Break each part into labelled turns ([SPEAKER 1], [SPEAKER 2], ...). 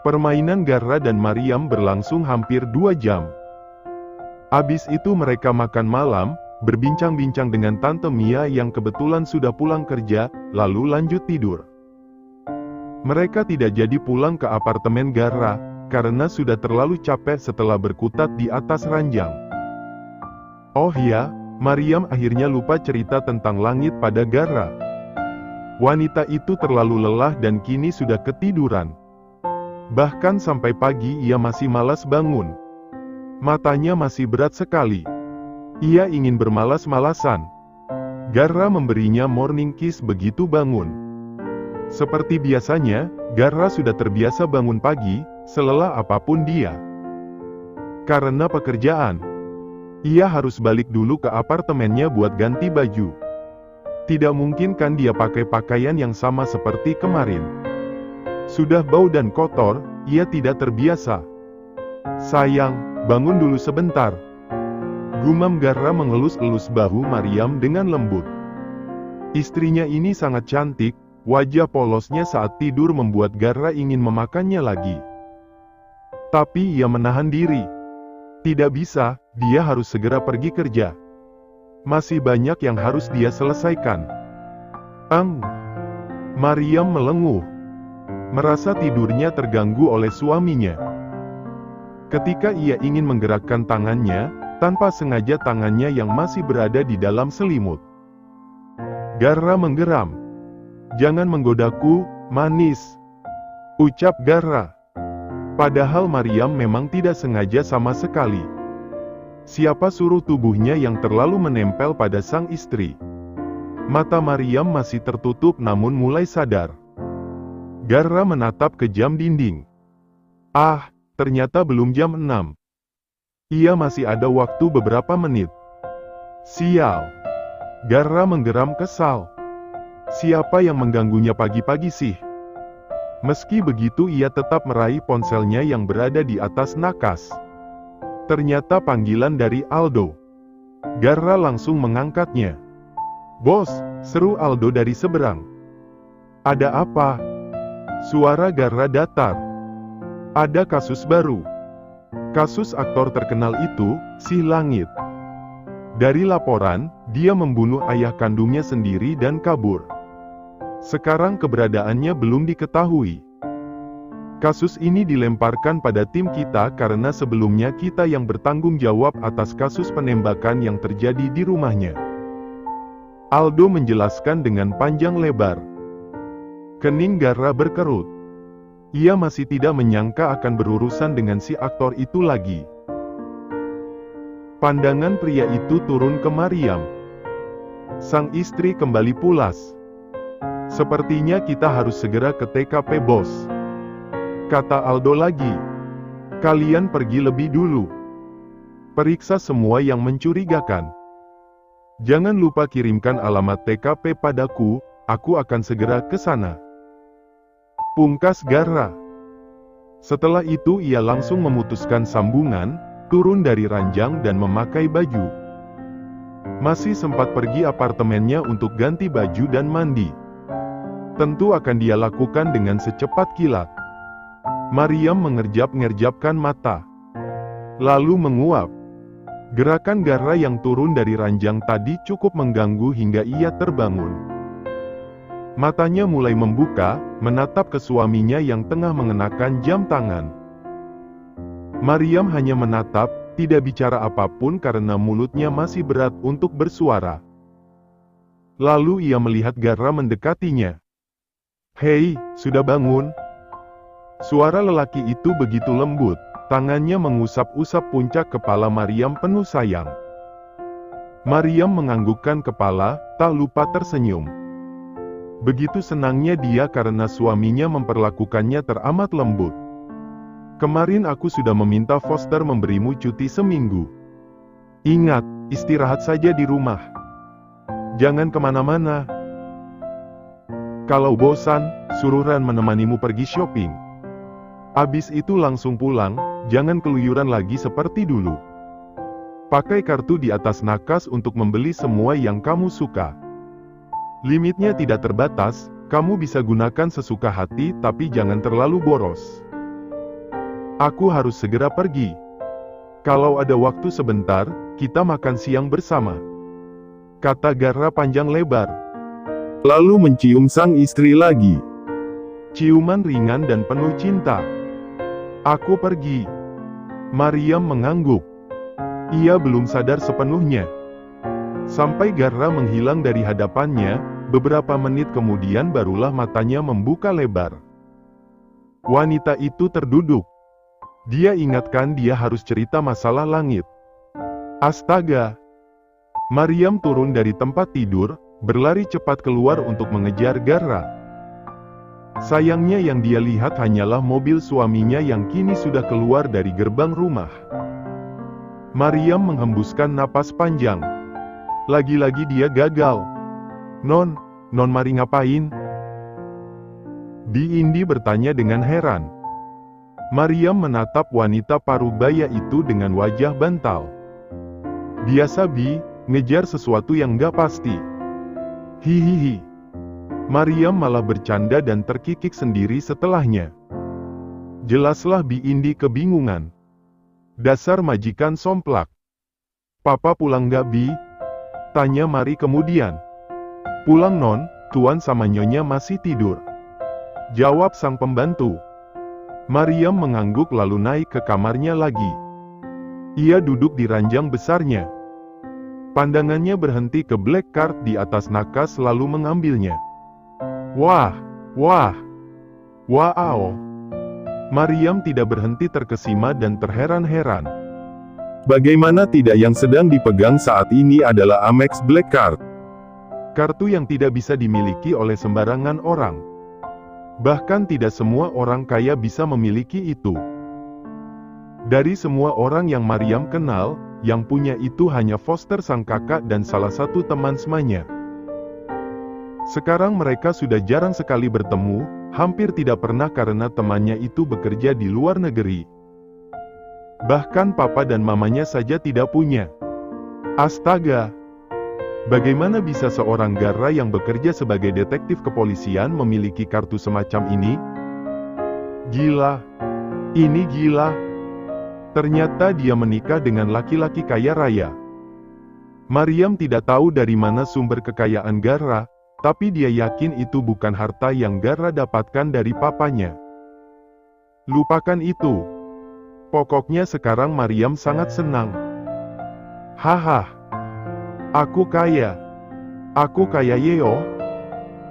[SPEAKER 1] Permainan Garra dan Maryam berlangsung hampir 2 jam. Habis itu mereka makan malam, berbincang-bincang dengan Tante Mia yang kebetulan sudah pulang kerja, lalu lanjut tidur. Mereka tidak jadi pulang ke apartemen Garra, karena sudah terlalu capek setelah berkutat di atas ranjang. Oh ya, Maryam akhirnya lupa cerita tentang langit pada Garra. Wanita itu terlalu lelah dan kini sudah ketiduran. Bahkan sampai pagi ia masih malas bangun. Matanya masih berat sekali. Ia ingin bermalas-malasan. Garra memberinya morning kiss begitu bangun. Seperti biasanya, Garra sudah terbiasa bangun pagi, selelah apapun dia. Karena pekerjaan, ia harus balik dulu ke apartemennya buat ganti baju. Tidak mungkin kan dia pakai pakaian yang sama seperti kemarin. Sudah bau dan kotor, ia tidak terbiasa. Sayang, bangun dulu sebentar. Gumam Garra mengelus-elus bahu Maryam dengan lembut. Istrinya ini sangat cantik, wajah polosnya saat tidur membuat Garra ingin memakannya lagi. Tapi ia menahan diri. Tidak bisa, dia harus segera pergi kerja. Masih banyak yang harus dia selesaikan. Maryam melenguh. Merasa tidurnya terganggu oleh suaminya. Ketika ia ingin menggerakkan tangannya, tanpa sengaja tangannya yang masih berada di dalam selimut. Garra menggeram. "Jangan menggodaku, manis," ucap Garra. Padahal Maryam memang tidak sengaja sama sekali. Siapa suruh tubuhnya yang terlalu menempel pada sang istri. Mata Maryam masih tertutup namun mulai sadar. Garra menatap ke jam dinding. Ternyata belum jam 6. Ia masih ada waktu beberapa menit. Sial. Garra menggeram kesal. Siapa yang mengganggunya pagi-pagi sih? Meski begitu ia tetap meraih ponselnya yang berada di atas nakas. Ternyata panggilan dari Aldo. Garra langsung mengangkatnya. "Bos," seru Aldo dari seberang. "Ada apa?" Suara Garra datar. "Ada kasus baru. Kasus aktor terkenal itu, si Langit. Dari laporan, dia membunuh ayah kandungnya sendiri dan kabur. Sekarang keberadaannya belum diketahui. Kasus ini dilemparkan pada tim kita karena sebelumnya kita yang bertanggung jawab atas kasus penembakan yang terjadi di rumahnya." Aldo menjelaskan dengan panjang lebar. Kening Garra berkerut. Ia masih tidak menyangka akan berurusan dengan si aktor itu lagi. Pandangan pria itu turun ke Maryam. Sang istri kembali pulas. "Sepertinya kita harus segera ke TKP, bos," kata Aldo lagi. "Kalian pergi lebih dulu. Periksa semua yang mencurigakan. Jangan lupa kirimkan alamat TKP padaku, aku akan segera ke sana," pungkas Garra. Setelah itu ia langsung memutuskan sambungan, turun dari ranjang dan memakai baju. Masih sempat pergi apartemennya untuk ganti baju dan mandi. Tentu akan dia lakukan dengan secepat kilat. Maryam mengerjap-ngerjapkan mata. Lalu menguap. Gerakan Garra yang turun dari ranjang tadi cukup mengganggu hingga ia terbangun. Matanya mulai membuka, menatap ke suaminya yang tengah mengenakan jam tangan. Maryam hanya menatap, tidak bicara apapun karena mulutnya masih berat untuk bersuara. Lalu ia melihat Garra mendekatinya. "Hei, sudah bangun?" Suara lelaki itu begitu lembut, tangannya mengusap-usap puncak kepala Maryam penuh sayang. Maryam menganggukkan kepala, tak lupa tersenyum. Begitu senangnya dia karena suaminya memperlakukannya teramat lembut. "Kemarin aku sudah meminta Foster memberimu cuti seminggu. Ingat, istirahat saja di rumah. Jangan kemana-mana. Kalau bosan, suruh Ran menemanimu pergi shopping. Abis itu langsung pulang, jangan keluyuran lagi seperti dulu. Pakai kartu di atas nakas untuk membeli semua yang kamu suka. Limitnya tidak terbatas, kamu bisa gunakan sesuka hati tapi jangan terlalu boros. Aku harus segera pergi. Kalau ada waktu sebentar, kita makan siang bersama, kata Garra panjang lebar. Lalu mencium sang istri lagi. Ciuman ringan dan penuh cinta. Aku pergi. Maryam mengangguk. Ia belum sadar sepenuhnya. Sampai Garra menghilang dari hadapannya, beberapa menit kemudian barulah matanya membuka lebar. Wanita itu terduduk. Dia ingatkan dia harus cerita masalah langit. Astaga! Maryam turun dari tempat tidur, berlari cepat keluar untuk mengejar Garra. Sayangnya yang dia lihat hanyalah mobil suaminya yang kini sudah keluar dari gerbang rumah. Maryam menghembuskan napas panjang. Lagi-lagi dia gagal. Non Mari ngapain? Bi Indi bertanya dengan heran. Maryam menatap wanita parubaya itu dengan wajah bantal. Biasa Bi, ngejar sesuatu yang gak pasti. Hihihi. Maryam malah bercanda dan terkikik sendiri setelahnya. Jelaslah Bi Indi kebingungan. Dasar majikan somplak. Papa pulang gak Bi? Tanya Mari kemudian. Pulang Non, Tuan sama Nyonya masih tidur, jawab sang pembantu. Maryam mengangguk lalu naik ke kamarnya lagi. Ia duduk di ranjang besarnya. Pandangannya berhenti ke black card di atas nakas lalu mengambilnya. Wah! Wow! Maryam tidak berhenti terkesima dan terheran-heran. Bagaimana tidak yang sedang dipegang saat ini adalah Amex Black Card. Kartu yang tidak bisa dimiliki oleh sembarangan orang. Bahkan tidak semua orang kaya bisa memiliki itu. Dari semua orang yang Maryam kenal, yang punya itu hanya Foster sang kakak dan salah satu teman semanya. Sekarang mereka sudah jarang sekali bertemu, hampir tidak pernah karena temannya itu bekerja di luar negeri. Bahkan papa dan mamanya saja tidak punya. Astaga! Bagaimana bisa seorang Garra yang bekerja sebagai detektif kepolisian memiliki kartu semacam ini? Gila! Ini gila! Ternyata dia menikah dengan laki-laki kaya raya. Maryam tidak tahu dari mana sumber kekayaan Garra, tapi dia yakin itu bukan harta yang Garra dapatkan dari papanya. Lupakan itu. Pokoknya sekarang Maryam sangat senang. Haha. Aku kaya. Aku kaya yeo.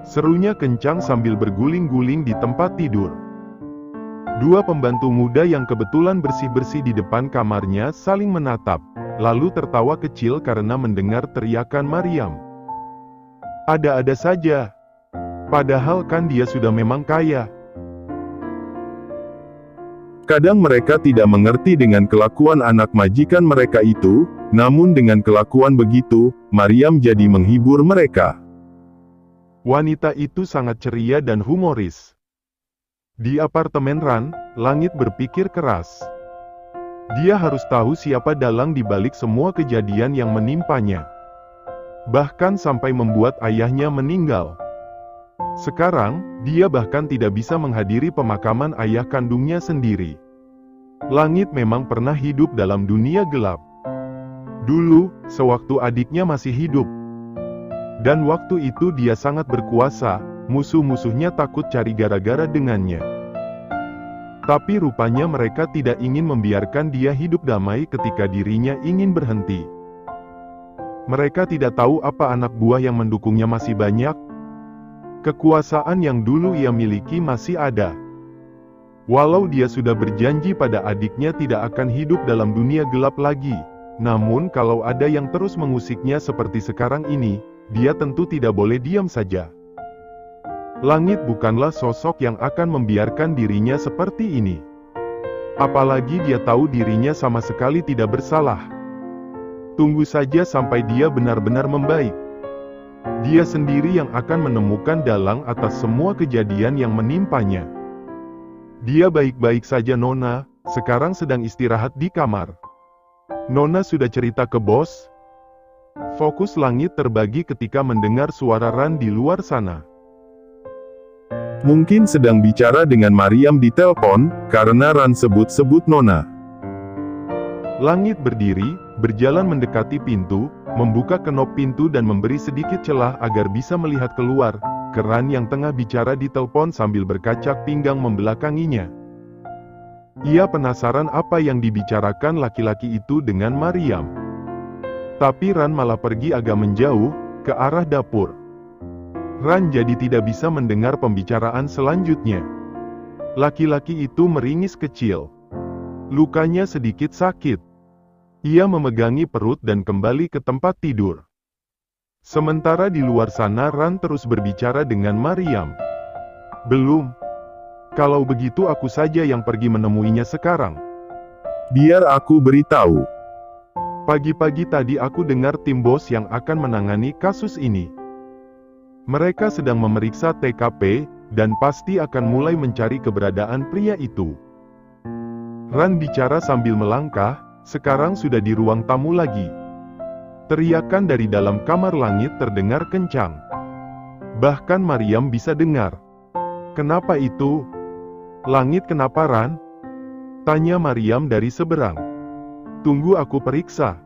[SPEAKER 1] Serunya kencang sambil berguling-guling di tempat tidur. Dua pembantu muda yang kebetulan bersih-bersih di depan kamarnya saling menatap, lalu tertawa kecil karena mendengar teriakan Maryam. Ada-ada saja. Padahal kan dia sudah memang kaya. Kadang mereka tidak mengerti dengan kelakuan anak majikan mereka itu, namun dengan kelakuan begitu, Maryam jadi menghibur mereka. Wanita itu sangat ceria dan humoris. Di apartemen Ran, Langit berpikir keras. Dia harus tahu siapa dalang di balik semua kejadian yang menimpanya. Bahkan sampai membuat ayahnya meninggal. Sekarang, dia bahkan tidak bisa menghadiri pemakaman ayah kandungnya sendiri. Langit memang pernah hidup dalam dunia gelap. Dulu, sewaktu adiknya masih hidup. Dan waktu itu dia sangat berkuasa, musuh-musuhnya takut cari gara-gara dengannya. Tapi rupanya mereka tidak ingin membiarkan dia hidup damai ketika dirinya ingin berhenti. Mereka tidak tahu apa anak buah yang mendukungnya masih banyak. Kekuasaan yang dulu ia miliki masih ada. Walau dia sudah berjanji pada adiknya tidak akan hidup dalam dunia gelap lagi, namun kalau ada yang terus mengusiknya seperti sekarang ini, dia tentu tidak boleh diam saja. Langit bukanlah sosok yang akan membiarkan dirinya seperti ini. Apalagi dia tahu dirinya sama sekali tidak bersalah. Tunggu saja sampai dia benar-benar membaik. Dia sendiri yang akan menemukan dalang atas semua kejadian yang menimpanya. Dia baik-baik saja Nona, sekarang sedang istirahat di kamar. Nona sudah cerita ke bos? Fokus Langit terbagi ketika mendengar suara Ran di luar sana. Mungkin sedang bicara dengan Mariam di telepon, karena Ran sebut-sebut Nona. Langit berdiri, berjalan mendekati pintu, membuka kenop pintu dan memberi sedikit celah agar bisa melihat keluar, ke Ran yang tengah bicara di telepon sambil berkacak pinggang membelakanginya. Ia penasaran apa yang dibicarakan laki-laki itu dengan Mariam. Tapi Ran malah pergi agak menjauh, ke arah dapur. Ran jadi tidak bisa mendengar pembicaraan selanjutnya. Laki-laki itu meringis kecil. Lukanya sedikit sakit. Ia memegangi perut dan kembali ke tempat tidur. Sementara di luar sana Ran terus berbicara dengan Mariam. Belum. Kalau begitu aku saja yang pergi menemuinya sekarang. Biar aku beritahu. Pagi-pagi tadi aku dengar tim bos yang akan menangani kasus ini. Mereka sedang memeriksa TKP, dan pasti akan mulai mencari keberadaan pria itu. Ran bicara sambil melangkah, sekarang sudah di ruang tamu lagi. Teriakan dari dalam kamar langit terdengar kencang. Bahkan Mariam bisa dengar. Kenapa itu? Langit kenapa Ran? Tanya Mariam dari seberang. Tunggu aku periksa.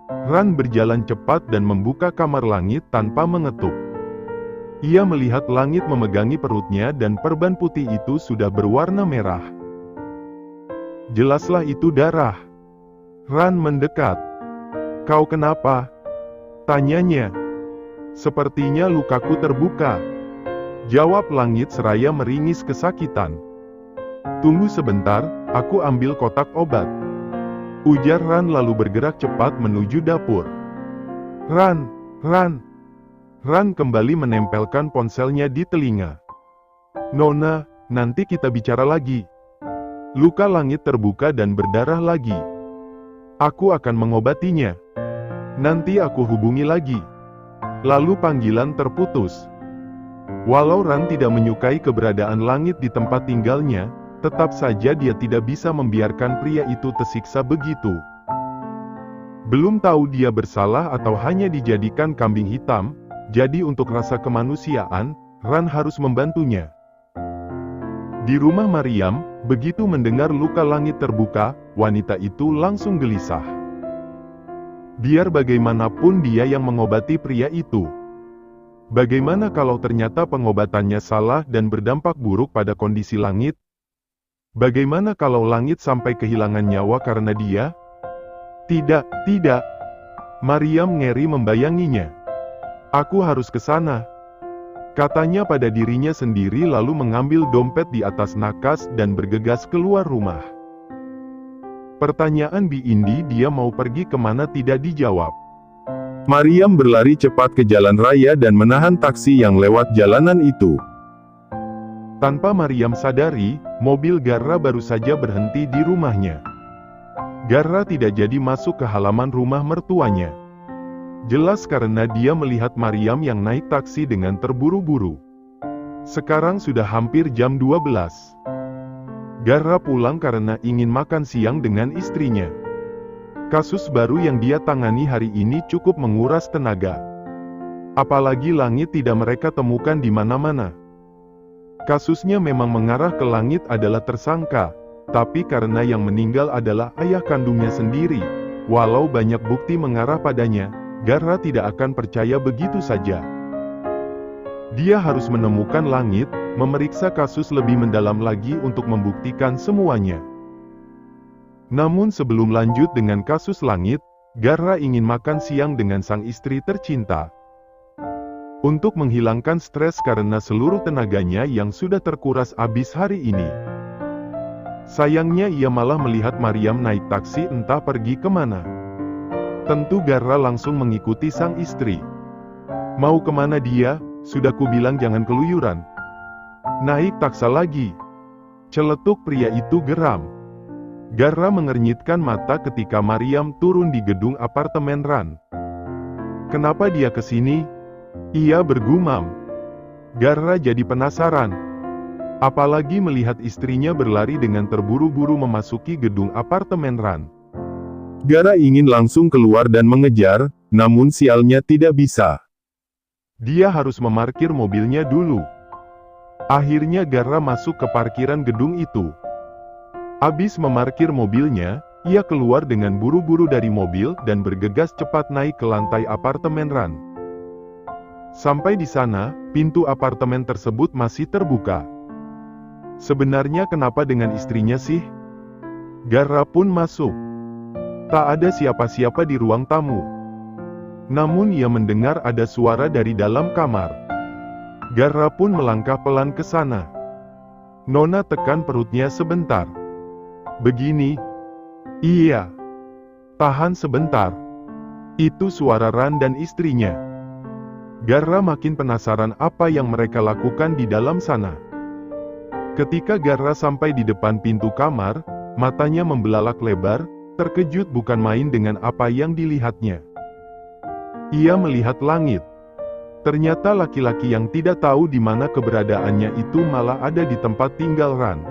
[SPEAKER 1] Ran berjalan cepat dan membuka kamar langit tanpa mengetuk. Ia melihat langit memegangi perutnya dan perban putih itu sudah berwarna merah. Jelaslah itu darah. Ran mendekat. Kau kenapa? Tanyanya. Sepertinya lukaku terbuka. Jawab langit seraya meringis kesakitan. Tunggu sebentar, aku ambil kotak obat. Ujar Ran lalu bergerak cepat menuju dapur. Ran. Ran kembali menempelkan ponselnya di telinga. Nona, nanti kita bicara lagi. Luka langit terbuka dan berdarah lagi. Aku akan mengobatinya. Nanti aku hubungi lagi. Lalu panggilan terputus. Walau Ran tidak menyukai keberadaan langit di tempat tinggalnya, tetap saja dia tidak bisa membiarkan pria itu tersiksa begitu. Belum tahu dia bersalah atau hanya dijadikan kambing hitam, jadi untuk rasa kemanusiaan, Ran harus membantunya. Di rumah Mariam, begitu mendengar luka langit terbuka, wanita itu langsung gelisah. Biar bagaimanapun dia yang mengobati pria itu. Bagaimana kalau ternyata pengobatannya salah dan berdampak buruk pada kondisi langit? Bagaimana kalau langit sampai kehilangan nyawa karena dia? Tidak. Mariam ngeri membayanginya. Aku harus ke sana. Katanya pada dirinya sendiri lalu mengambil dompet di atas nakas dan bergegas keluar rumah. Pertanyaan Bi Indi dia mau pergi kemana tidak dijawab. Mariam berlari cepat ke jalan raya dan menahan taksi yang lewat jalanan itu. Tanpa Mariam sadari, mobil Garra baru saja berhenti di rumahnya. Garra tidak jadi masuk ke halaman rumah mertuanya. Jelas karena dia melihat Mariam yang naik taksi dengan terburu-buru. Sekarang sudah hampir jam 12. Garra pulang karena ingin makan siang dengan istrinya. Kasus baru yang dia tangani hari ini cukup menguras tenaga. Apalagi langit tidak mereka temukan di mana-mana. Kasusnya memang mengarah ke langit adalah tersangka, tapi karena yang meninggal adalah ayah kandungnya sendiri, walau banyak bukti mengarah padanya, Garra tidak akan percaya begitu saja. Dia harus menemukan langit, memeriksa kasus lebih mendalam lagi untuk membuktikan semuanya. Namun sebelum lanjut dengan kasus langit, Garra ingin makan siang dengan sang istri tercinta. Untuk menghilangkan stres karena seluruh tenaganya yang sudah terkuras habis hari ini. Sayangnya ia malah melihat Mariam naik taksi entah pergi kemana. Tentu Garra langsung mengikuti sang istri. Mau kemana dia? Sudah kubilang jangan keluyuran. Naik taksa lagi. Celetuk pria itu geram. Garra mengernyitkan mata ketika Mariam turun di gedung apartemen Ran. Kenapa dia kesini? Ia bergumam. Garra jadi penasaran. Apalagi melihat istrinya berlari dengan terburu-buru memasuki gedung apartemen Ran. Garra ingin langsung keluar dan mengejar, namun sialnya tidak bisa. Dia harus memarkir mobilnya dulu. Akhirnya Garra masuk ke parkiran gedung itu. Abis memarkir mobilnya, ia keluar dengan buru-buru dari mobil dan bergegas cepat naik ke lantai apartemen Ran. Sampai di sana, pintu apartemen tersebut masih terbuka. Sebenarnya kenapa dengan istrinya sih? Garra pun masuk. Tak ada siapa-siapa di ruang tamu. Namun ia mendengar ada suara dari dalam kamar. Garra pun melangkah pelan ke sana. Nona tekan perutnya sebentar. Begini? Iya. Tahan sebentar. Itu suara Ran dan istrinya. Garra makin penasaran apa yang mereka lakukan di dalam sana. Ketika Garra sampai di depan pintu kamar, matanya membelalak lebar, terkejut bukan main dengan apa yang dilihatnya. Ia melihat langit. Ternyata laki-laki yang tidak tahu di mana keberadaannya itu malah ada di tempat tinggal Ran.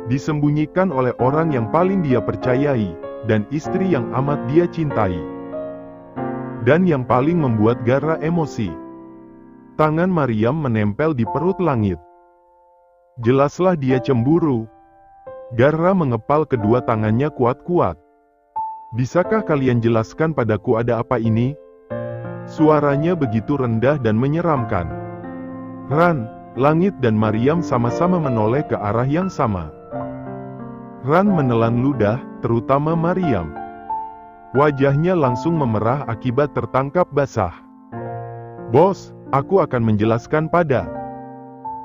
[SPEAKER 1] Disembunyikan oleh orang yang paling dia percayai, dan istri yang amat dia cintai. Dan yang paling membuat Garra emosi. Tangan Maryam menempel di perut langit. Jelaslah dia cemburu. Garra mengepal kedua tangannya kuat-kuat. Bisakah kalian jelaskan padaku ada apa ini? Suaranya begitu rendah dan menyeramkan. Ran, langit dan Maryam sama-sama menoleh ke arah yang sama. Ran menelan ludah, terutama Maryam. Wajahnya langsung memerah akibat tertangkap basah. Bos, aku akan menjelaskan pada.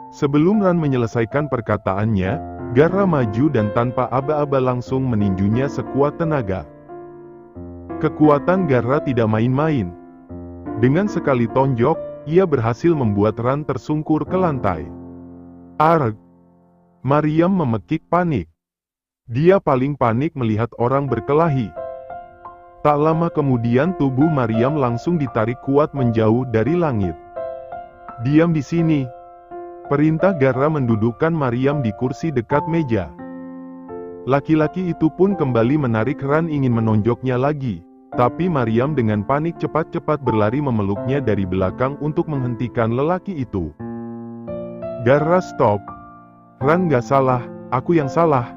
[SPEAKER 1] Sebelum Ran menyelesaikan perkataannya, Garra maju dan tanpa aba-aba langsung meninjunya sekuat tenaga. Kekuatan Garra tidak main-main. Dengan sekali tonjok, ia berhasil membuat Ran tersungkur ke lantai. Arg! Maryam memekik panik. Dia paling panik melihat orang berkelahi. Tak lama kemudian tubuh Maryam langsung ditarik kuat menjauh dari langit. Diam di sini. Perintah Garra mendudukkan Maryam di kursi dekat meja. Laki-laki itu pun kembali menarik Ran ingin menonjoknya lagi. Tapi Maryam dengan panik cepat-cepat berlari memeluknya dari belakang untuk menghentikan lelaki itu. Garra stop. Ran gak salah, aku yang salah.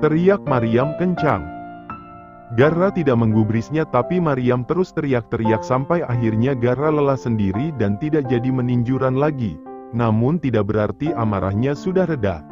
[SPEAKER 1] Teriak Maryam kencang. Garra tidak menggubrisnya tapi Maryam terus teriak-teriak sampai akhirnya Garra lelah sendiri dan tidak jadi meninjuran lagi. Namun tidak berarti amarahnya sudah reda.